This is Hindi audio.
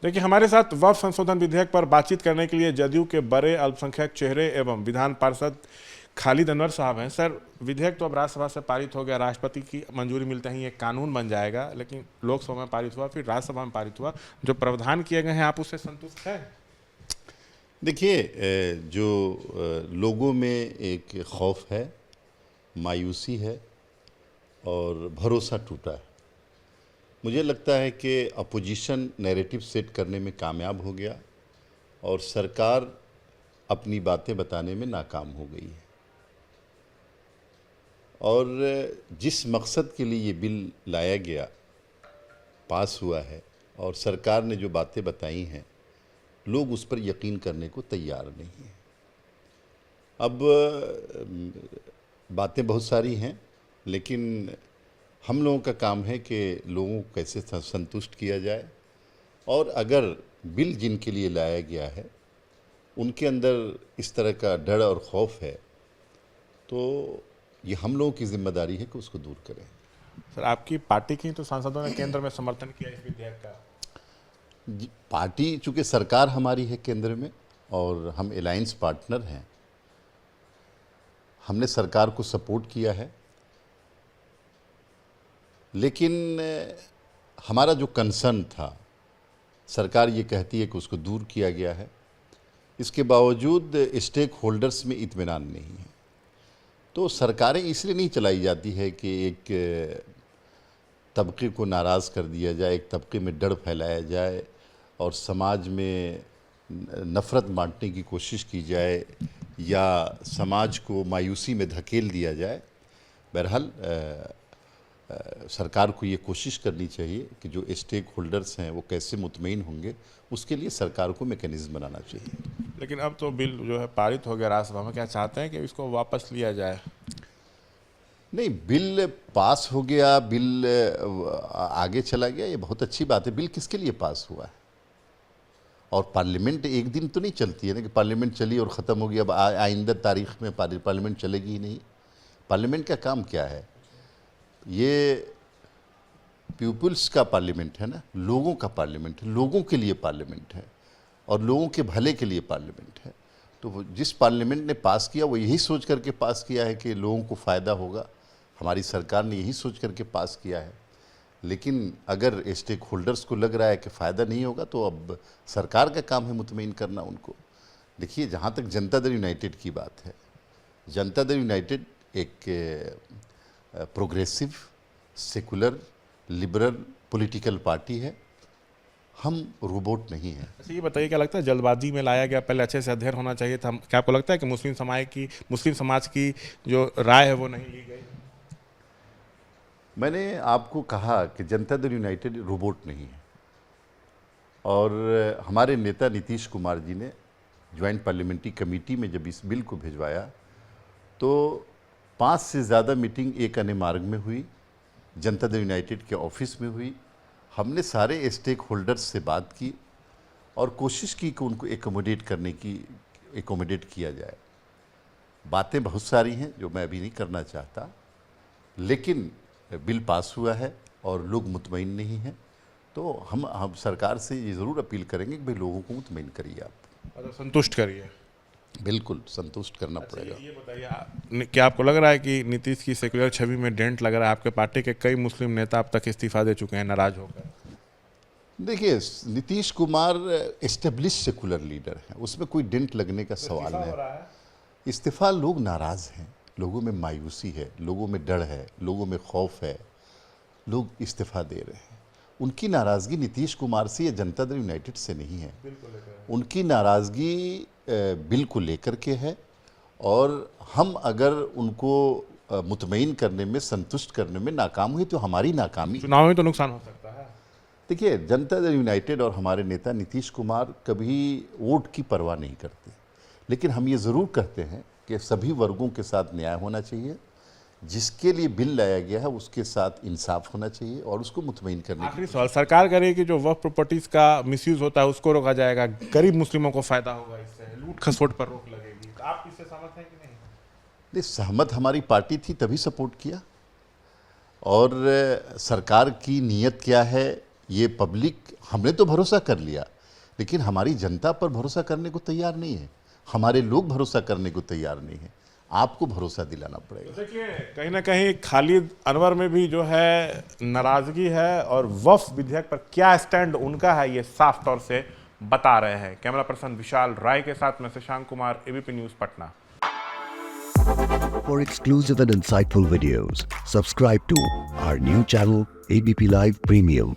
देखिए, हमारे साथ वक्फ संशोधन विधेयक पर बातचीत करने के लिए जदयू के बड़े अल्पसंख्यक चेहरे एवं विधान पार्षद खालिद अनवर साहब हैं। सर, विधेयक तो अब राज्यसभा से पारित हो गया, राष्ट्रपति की मंजूरी मिलते ही एक कानून बन जाएगा, लेकिन लोकसभा में पारित हुआ, फिर राज्यसभा में पारित हुआ। जो प्रावधान किए गए हैं, आप उससे संतुष्ट हैं? देखिए, जो लोगों में एक खौफ है, मायूसी है और भरोसा टूटा है। मुझे लगता है कि अपोजिशन नैरेटिव सेट करने में कामयाब हो गया और सरकार अपनी बातें बताने में नाकाम हो गई है। और जिस मकसद के लिए ये बिल लाया गया, पास हुआ है, और सरकार ने जो बातें बताई हैं, लोग उस पर यकीन करने को तैयार नहीं हैं। अब बातें बहुत सारी हैं, लेकिन हम लोगों का काम है कि लोगों को कैसे संतुष्ट किया जाए, और अगर बिल जिनके लिए लाया गया है उनके अंदर इस तरह का डर और खौफ है, तो ये हम लोगों की जिम्मेदारी है कि उसको दूर करें। सर, आपकी पार्टी की तो सांसदों ने केंद्र में समर्थन किया इस विधेयक का। पार्टी, चूँकि सरकार हमारी है केंद्र में और हम अलायंस पार्टनर हैं, हमने सरकार को सपोर्ट किया है, लेकिन हमारा जो कंसर्न था, सरकार ये कहती है कि उसको दूर किया गया है, इसके बावजूद स्टेक होल्डर्स में इत्मीनान नहीं है। तो सरकारें इसलिए नहीं चलाई जाती है कि एक तबके को नाराज़ कर दिया जाए, एक तबके में डर फैलाया जाए और समाज में नफ़रत बांटने की कोशिश की जाए या समाज को मायूसी में धकेल दिया जाए। बहरहाल सरकार को ये कोशिश करनी चाहिए कि जो स्टेक होल्डर्स हैं वो कैसे मुतमईन होंगे, उसके लिए सरकार को मैकेनिज्म बनाना चाहिए। लेकिन अब तो बिल जो है पारित हो गया राज्यसभा में, क्या चाहते हैं कि इसको वापस लिया जाए? नहीं, बिल पास हो गया, बिल आगे चला गया, ये बहुत अच्छी बात है। बिल किसके लिए पास हुआ है? और पार्लियामेंट एक दिन तो नहीं चलती है ना कि पार्लियामेंट चली और ख़त्म हो गया, अब आइंदा तारीख में पार्लियामेंट चलेगी ही नहीं। पार्लियामेंट का काम क्या है? ये पीपुल्स का पार्लियामेंट है ना, लोगों का पार्लियामेंट है, लोगों के लिए पार्लियामेंट है और लोगों के भले के लिए पार्लियामेंट है। तो जिस पार्लियामेंट ने पास किया वो यही सोच करके पास किया है कि लोगों को फ़ायदा होगा। हमारी सरकार ने यही सोच करके पास किया है। लेकिन अगर स्टेक होल्डर्स को लग रहा है कि फ़ायदा नहीं होगा, तो अब सरकार का काम है मुतमईन करना उनको। देखिए, जहाँ तक जनता दल यूनाइटेड की बात है, जनता दल यूनाइटेड एक progressive, secular, liberal political party है। हम रोबोट नहीं हैं। अच्छा, ये बताइए, क्या लगता है जल्दबाजी में लाया गया? पहले अच्छे से अध्ययन होना चाहिए था। क्या आपको लगता है कि मुस्लिम समाज की जो राय है वो नहीं ली गई? मैंने आपको कहा कि जनता दल यूनाइटेड रोबोट नहीं है, और हमारे नेता नीतीश कुमार जी ने ज्वाइंट पार्लियामेंट्री कमेटी में जब इस बिल को भिजवाया, तो 5 से ज़्यादा मीटिंग एक अन्य मार्ग में हुई, जनता दल यूनाइटेड के ऑफिस में हुई। हमने सारे स्टेक होल्डर्स से बात की और कोशिश की कि उनको एकोमोडेट किया जाए। बातें बहुत सारी हैं जो मैं अभी नहीं करना चाहता, लेकिन बिल पास हुआ है और लोग मुतमईन नहीं हैं। तो हम सरकार से ये ज़रूर अपील करेंगे कि भाई लोगों को मुतमईन करिए, आप अच्छा, संतुष्ट करिए। बिल्कुल संतुष्ट करना पड़ेगा। ये बताइए, क्या आपको लग रहा है कि नीतीश की सेक्युलर छवि में डेंट लग रहा है? आपके पार्टी के कई मुस्लिम नेता अब तक इस्तीफा दे चुके हैं नाराज होकर। देखिए, Nitish Kumar establish secular leader हैं, उसमें कोई डेंट लगने का सवाल नहीं। इस्तीफा, लोग नाराज़ हैं, लोगों में मायूसी है, लोगों में डर है, लोगों में खौफ है, लोग इस्तीफा दे रहे हैं। उनकी नाराज़गी नीतीश कुमार से या जनता दल यूनाइटेड से नहीं है, उनकी नाराज़गी बिल को लेकर के है। और हम अगर उनको मुतमईन करने में, संतुष्ट करने में नाकाम हुए, तो हमारी नाकामी, चुनाव में तो नुकसान हो सकता है। देखिए, जनता दल यूनाइटेड और हमारे नेता नीतीश कुमार कभी वोट की परवाह नहीं करते, लेकिन हम ये ज़रूर कहते हैं कि सभी वर्गों के साथ न्याय होना चाहिए। जिसके लिए बिल लाया गया है उसके साथ इंसाफ होना चाहिए और उसको मुतमईन करने की। आखिरी सवाल, सरकार करेगी कि जो वक्फ प्रॉपर्टीज का मिसयूज होता है उसको रोका जाएगा, गरीब मुस्लिमों को फायदा होगा, इससे लूट खसोट पर रोक लगेगी, तो आप इससे सहमत हैं कि नहीं? नहीं, सहमत हमारी पार्टी थी, तभी सपोर्ट किया। और सरकार की नीयत क्या है ये पब्लिक हमने तो भरोसा कर लिया, लेकिन हमारी जनता पर भरोसा करने को तैयार नहीं है, हमारे लोग भरोसा करने को तैयार नहीं है। आपको भरोसा दिलाना पड़ेगा। देखिए, कहीं ना कहीं खालिद अनवर में भी जो है नाराजगी है, और वक्फ विधेयक पर क्या स्टैंड उनका है ये साफ तौर से बता रहे हैं। कैमरा पर्सन विशाल राय के साथ मैं Shashank Kumar, ABP news Patna. For exclusive and insightful videos, subscribe to our new channel ABP Live Premium.